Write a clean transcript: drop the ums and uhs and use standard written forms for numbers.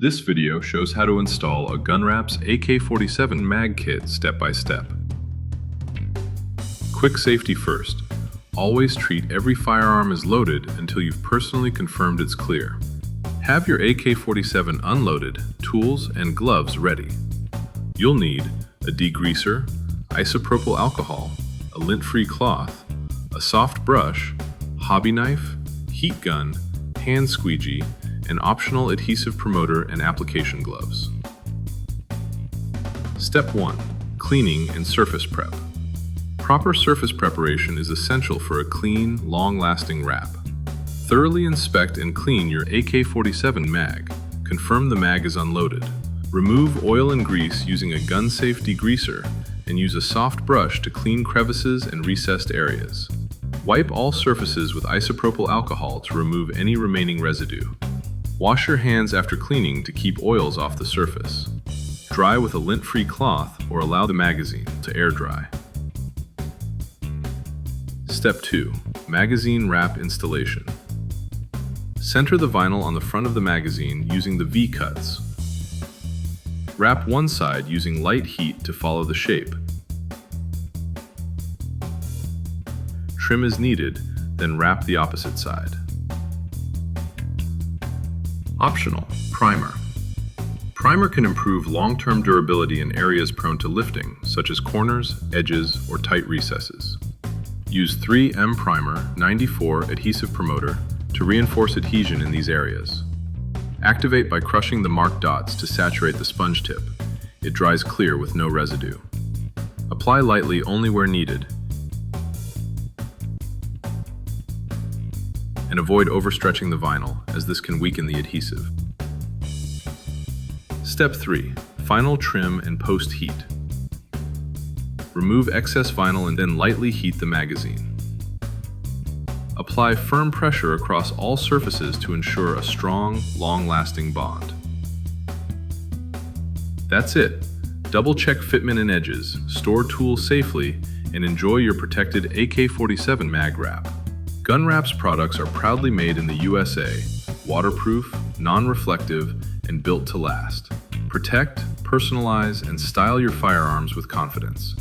This video shows how to install a GunWraps AK-47 mag kit step by step. Quick safety first. Always treat every firearm as loaded until you've personally confirmed it's clear. Have your AK-47 unloaded, tools, and gloves ready. You'll need a degreaser, isopropyl alcohol, a lint-free cloth, a soft brush, hobby knife, heat gun, hand squeegee, and optional adhesive promoter and application gloves. Step 1. Cleaning and surface prep. Proper surface preparation is essential for a clean, long-lasting wrap. Thoroughly inspect and clean your AK-47 mag. Confirm the mag is unloaded. Remove oil and grease using a gun-safe degreaser and use a soft brush to clean crevices and recessed areas. Wipe all surfaces with isopropyl alcohol to remove any remaining residue. Wash your hands after cleaning to keep oils off the surface. Dry with a lint-free cloth or allow the magazine to air dry. Step 2. Magazine wrap installation. Center the vinyl on the front of the magazine using the V-cuts. Wrap one side using light heat to follow the shape. Trim as needed, then wrap the opposite side. Optional, primer. Primer can improve long-term durability in areas prone to lifting, such as corners, edges, or tight recesses. Use 3M Primer 94 adhesive promoter to reinforce adhesion in these areas. Activate by crushing the marked dots to saturate the sponge tip. It dries clear with no residue. Apply lightly only where needed, and avoid overstretching the vinyl, as this can weaken the adhesive. Step 3. Final trim and post-heat. Remove excess vinyl and then lightly heat the magazine. Apply firm pressure across all surfaces to ensure a strong, long-lasting bond. That's it. Double-check fitment and edges, store tools safely, and enjoy your protected AK-47 mag wrap. GunWraps products are proudly made in the USA, waterproof, non-reflective, and built to last. Protect, personalize, and style your firearms with confidence.